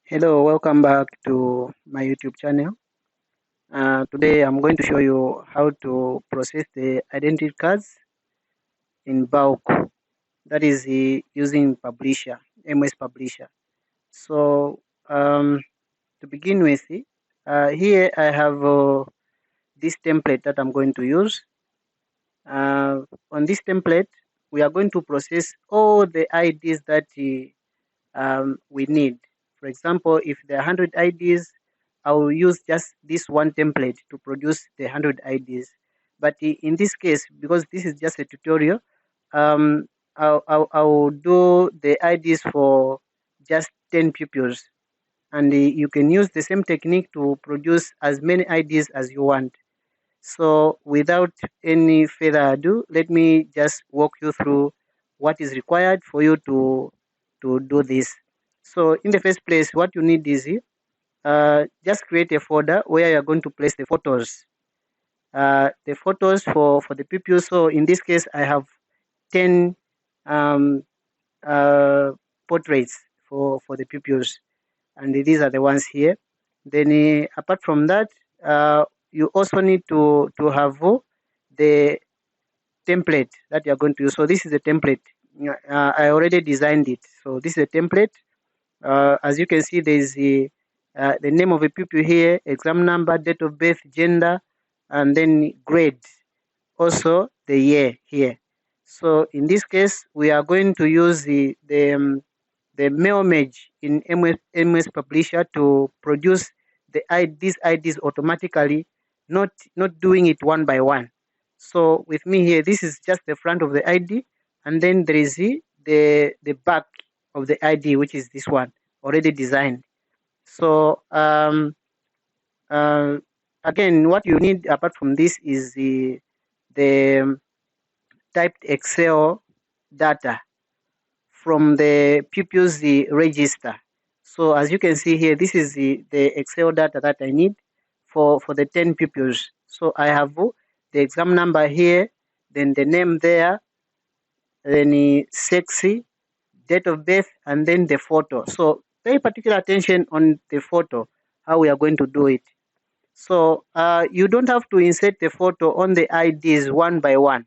Hello, welcome back to my YouTube channel. Today I'm going to show you how to process the identity cards in bulk. That is using Publisher, MS Publisher. So to begin with, here I have this template that I'm going to use. On this template, we are going to process all the IDs that we need. For example, if there are 100 IDs, I will use just this one template to produce the 100 IDs. But in this case, because this is just a tutorial, um, I'll do the IDs for just 10 pupils. And you can use the same technique to produce as many IDs as you want. So without any further ado, let me just walk you through what is required for you to do this. So in the first place, what you need is just create a folder where you're going to place the photos. The photos for the pupils. So in this case, I have 10 um, portraits for the pupils, and these are the ones here. Then apart from that, you also need to have the template that you're going to use. So this is a template. I already designed it. So this is a template. As you can see, there is the name of a pupil here, exam number, date of birth, gender, and then grade. Also the year here. So in this case, we are going to use the mail image in MS Publisher to produce these IDs automatically, not doing it one by one. So with me here, this is just the front of the ID, and then there is the back of the ID, which is this one already designed. So again, what you need apart from this is the typed Excel data from the pupils register. So as you can see here, this is the Excel data that I need for the 10 pupils. So I have the exam number here, then the name there, then sexy, date of birth, and then the photo. So pay particular attention on the photo, how we are going to do it. So you don't have to insert the photo on the IDs one by one.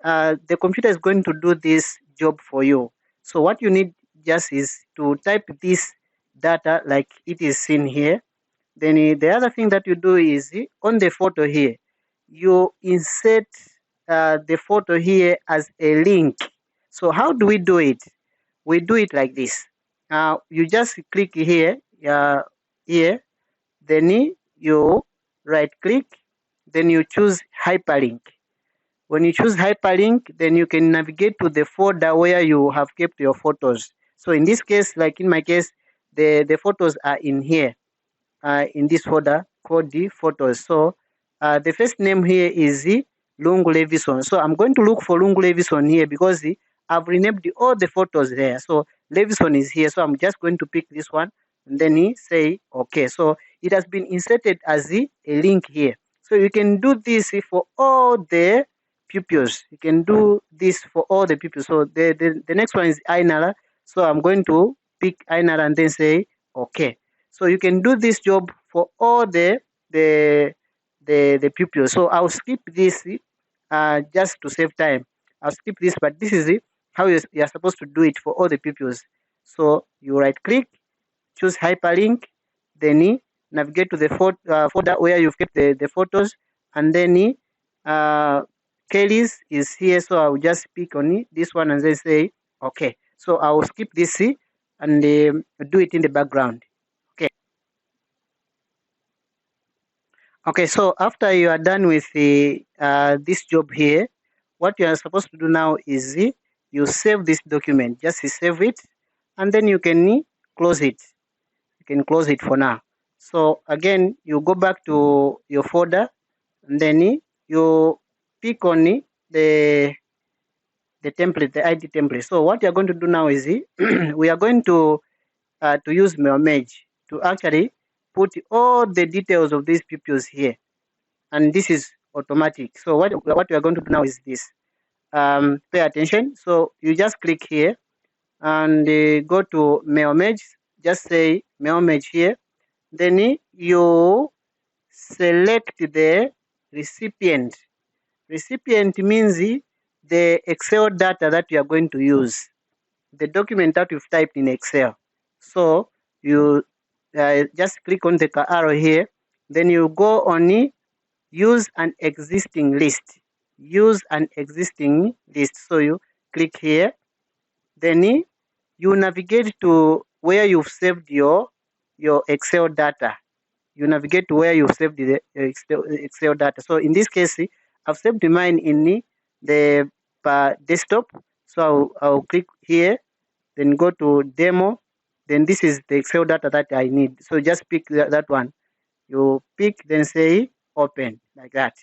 The computer is going to do this job for you. So what you need just is to type this data like it is seen here. Then the other thing that you do is on the photo here, you insert the photo here as a link. So how do we do it? We do it like this. You just click here, here, then you right click, then you choose hyperlink. When you choose hyperlink, then you can navigate to the folder where you have kept your photos. So in this case, like in my case, the photos are in here, in this folder called the photos. So the first name here is Lungu Levison. So I'm going to look for Lungu Levison here because I've renamed all the photos there. So Levison is here. So I'm just going to pick this one and then say okay. So it has been inserted as a link here. So you can do this for all the pupils. You can do this for all the pupils. So the next one is Ainara. So I'm going to pick Ainara and then say okay. So you can do this job for all the pupils. So I'll skip this just to save time. I'll skip this, but this is how you're supposed to do it for all the pupils. So you right click, choose hyperlink, then navigate to the folder where you've kept the photos, and then Kelly's is here. So I'll just pick on this one and then say okay. So I'll skip this and do it in the background. Okay. Okay, so after you are done with this job here, what you are supposed to do now is you save this document. Just save it, and then you can close it. You can close it for now. So again, you go back to your folder, and then you pick on the template, the ID template. So what you are going to do now is we are going to use Mermage to actually put all the details of these pupils here, and this is automatic. So what we are going to do now is this. Pay attention. So you just click here and go to Mermage. just say mail image here. Then you select the recipient. Recipient means the Excel data that you are going to use, the document that you've typed in Excel. So you just click on the arrow here, then you go on use an existing list. Use an existing list. So you click here, then you navigate to where you've saved your Excel data. You navigate to where you've saved the Excel data. So in this case, I've saved mine in the desktop. So I'll click here, then go to demo. Then this is the Excel data that I need. So just pick that one. You pick, then say open, like that.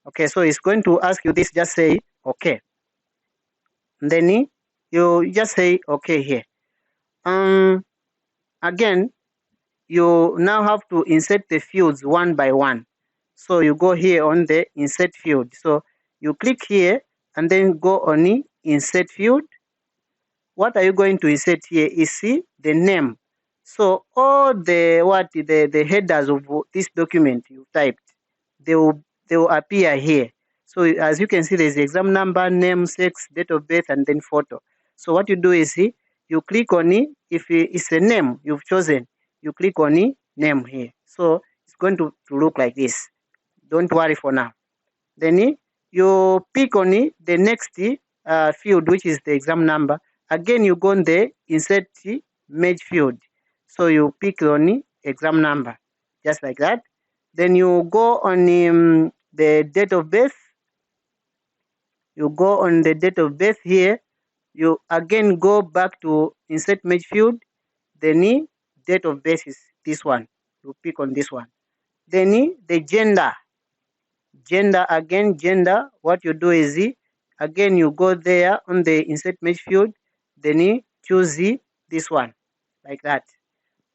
Okay, so it's going to ask you this, just say okay. And then you just say okay here. Again, you now have to insert the fields one by one. So you go here on the insert field. So you click here and then go on the insert field. What are you going to insert here is see the name. So all the headers of this document you typed, they will appear here. So as you can see, there's the exam number, name, sex, date of birth, and then photo. So what you do is see, you click on it. If it's a name you've chosen, you click on it, name here. So it's going to look like this. Don't worry for now. Then you pick on it, the next field, which is the exam number. Again, you go on the insert merge field. So you pick on the exam number, just like that. Then you go on the date of birth. You go on the date of birth here. You again go back to insert merge field. Then date of birth is this one. You pick on this one. Then the gender. Gender, what you do is again you go there on the insert merge field, then you choose this one, like that.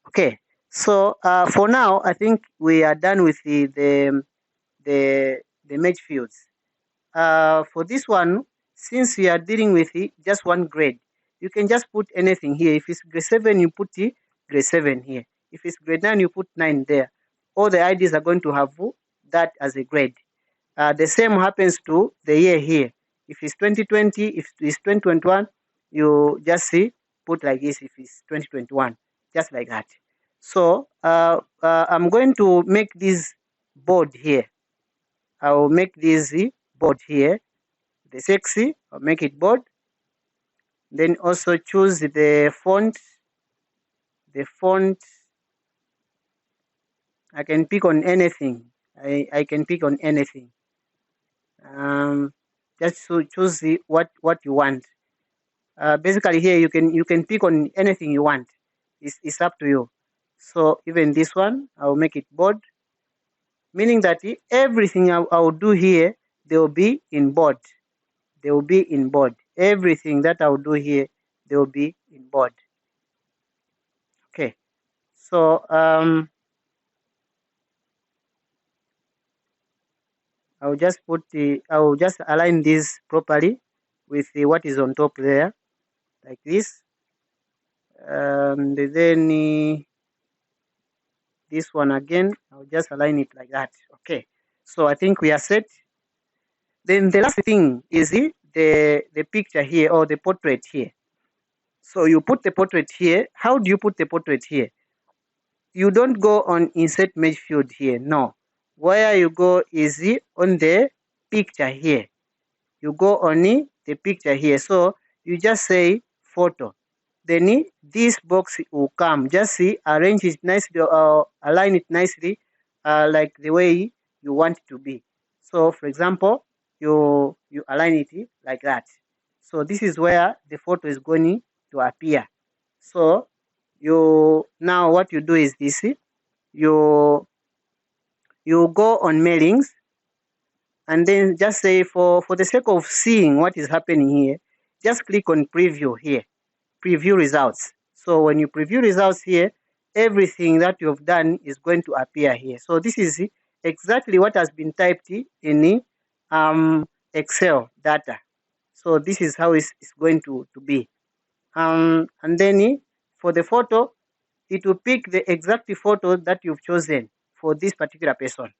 Okay, so for now I think we are done with the merge fields. For this one, since we are dealing with just one grade, you can just put anything here. If it's grade 7, you put grade 7 here. If it's grade 9, you put 9 there. All the IDs are going to have that as a grade. The same happens to the year here. If it's 2020, if it's 2021, you just see put like this. If it's 2021, just like that. So I'm going to make this board here. I will make this board here. The sexy, I'll make it board. Then also choose the font. The font, I can pick on anything. I can pick on anything. Just to choose what you want. Basically here you can pick on anything you want. It's up to you. So even this one, I'll make it bold, meaning that everything I will do here, they will be in bold. They will be in bold. Everything that I will do here, they will be in bold. Okay. So I will just align this properly with what is on top there, like this. And then this one again, I'll just align it like that. Okay. So I think we are set. Then the last thing is the picture here, or the portrait here. So you put the portrait here. How do you put the portrait here? You don't go on insert merge field here. No. Where you go is on the picture here. You go on the picture here. So you just say photo. Then this box will come. Just see, arrange it nicely, align it nicely, like the way you want it to be. So for example, you align it like that. So this is where the photo is going to appear. So now what you do is this: you go on mailings, and then just say for the sake of seeing what is happening here, just click on preview here, preview results. So when you preview results here, everything that you've done is going to appear here. So this is exactly what has been typed in the Excel data. So this is how it's going to be. And then for the photo, it will pick the exact photo that you've chosen for this particular person.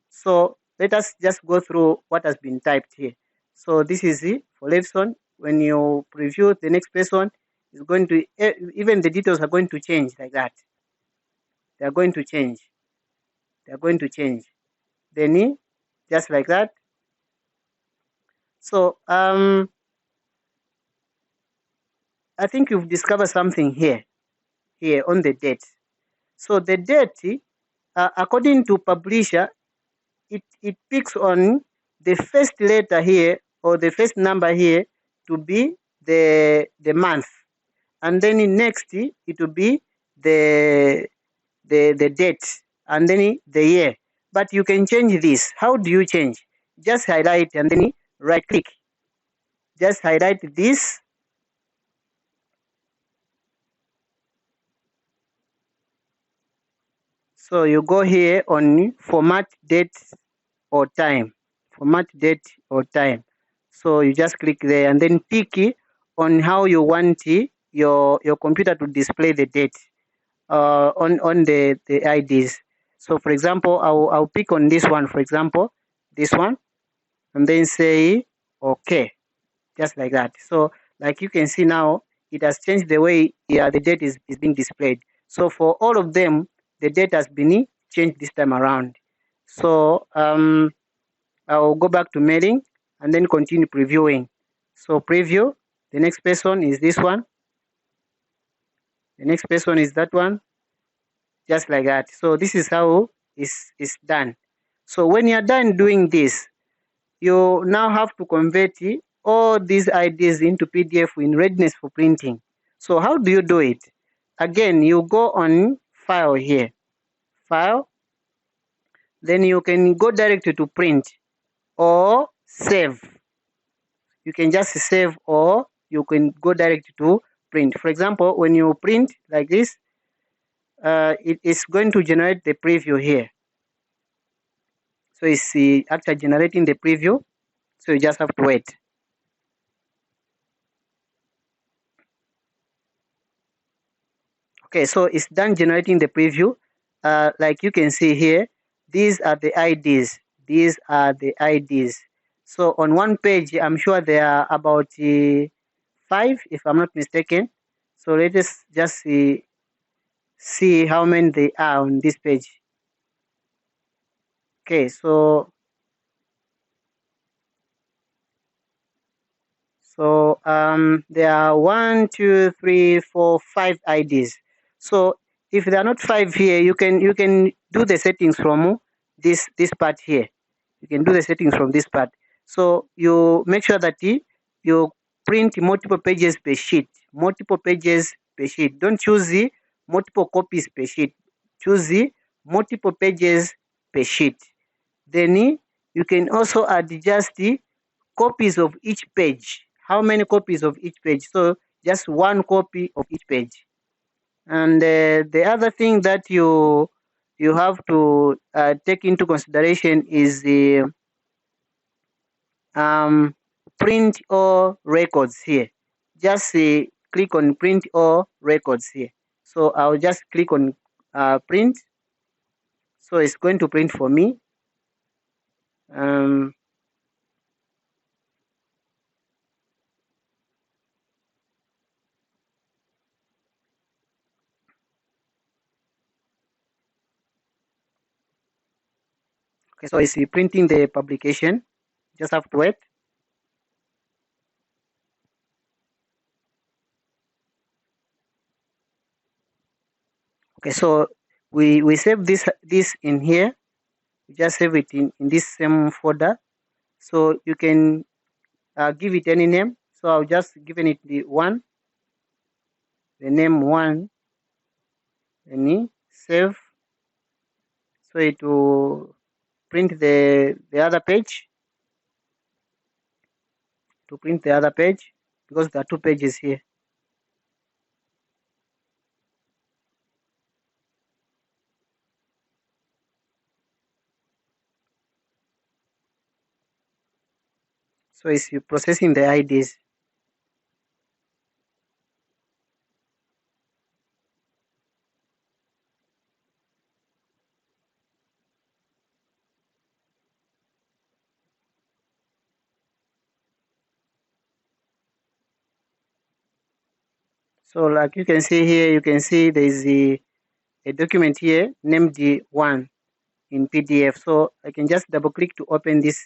So let us just go through what has been typed here. So this is it for Levson. When you preview the next person, is going to even the details are going to change like that. They are going to change. They are going to change. Then just like that. So I think you've discovered something here on the date. So the date, according to publisher, it picks on the first letter here or the first number here to be the month, and then next it will be the date, and then the year. But you can change this. How do you change? Just highlight and then right click. Just highlight this. So you go here on format date or time. Format date or time. So you just click there and then pick on how you want your computer to display the date on the IDs. So for example, I'll pick on this one, for example, this one, and then say okay, just like that. So like you can see now, it has changed the way the date is being displayed. So for all of them, the date has been changed this time around. So I'll go back to mailing and then continue previewing. So preview, the next person is this one. The next person is that one, just like that. So this is how it's done. So when you're done doing this, you now have to convert all these IDs into PDF in readiness for printing. So how do you do it? Again, you go on file here, file, then you can go directly to print or save. You can just save or you can go direct to print. For example, when you print like this, it is going to generate the preview here. So it's actually generating the preview. So you just have to wait. Okay, so it's done generating the preview. Like you can see here, these are the IDs. These are the IDs. So on one page, I'm sure there are about 5, if I'm not mistaken. So let us just see how many they are on this page. Okay, so there are 1, 2, 3, 4, 5 IDs. So if there are not 5 here, you can do the settings from this part here. You can do the settings from this part. So you make sure that you print multiple pages per sheet. Multiple pages per sheet. Don't choose the multiple copies per sheet. Choose the multiple pages per sheet. Then you can also adjust the copies of each page. How many copies of each page? So just one copy of each page. And the other thing that you have to take into consideration is the print all records here. Just click on print all records here. So I'll just click on print. So it's going to print for me. Okay, so it's printing the publication. Just have to wait. Okay, so we save this in here. You just save it in this same folder. So you can give it any name. So I'll just given it the one, the name one, and save. So it will print the other page. To print the other page because there are 2 pages here. So it's processing the IDs. So like you can see here, you can see there is a document here named D1 in PDF. So I can just double click to open this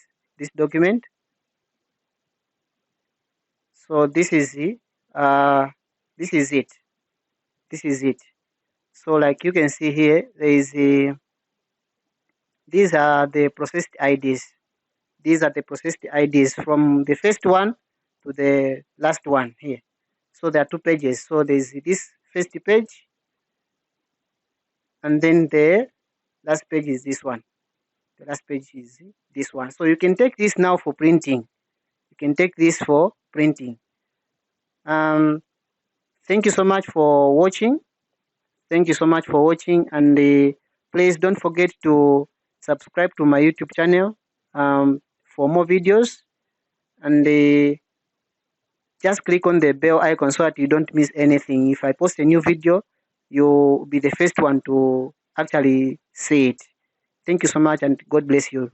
document. So this is uh this is it. This is it. So like you can see here, there is these are the processed IDs. These are the processed IDs from the first one to the last one here. So there are two pages. So there's this first page, and then the last page is this one. The last page is this one. So you can take this now for printing. You can take this for printing. Thank you so much for watching. Thank you so much for watching, and please don't forget to subscribe to my YouTube channel for more videos, and just click on the bell icon so that you don't miss anything. If I post a new video, you'll be the first one to actually see it. Thank you so much, and God bless you.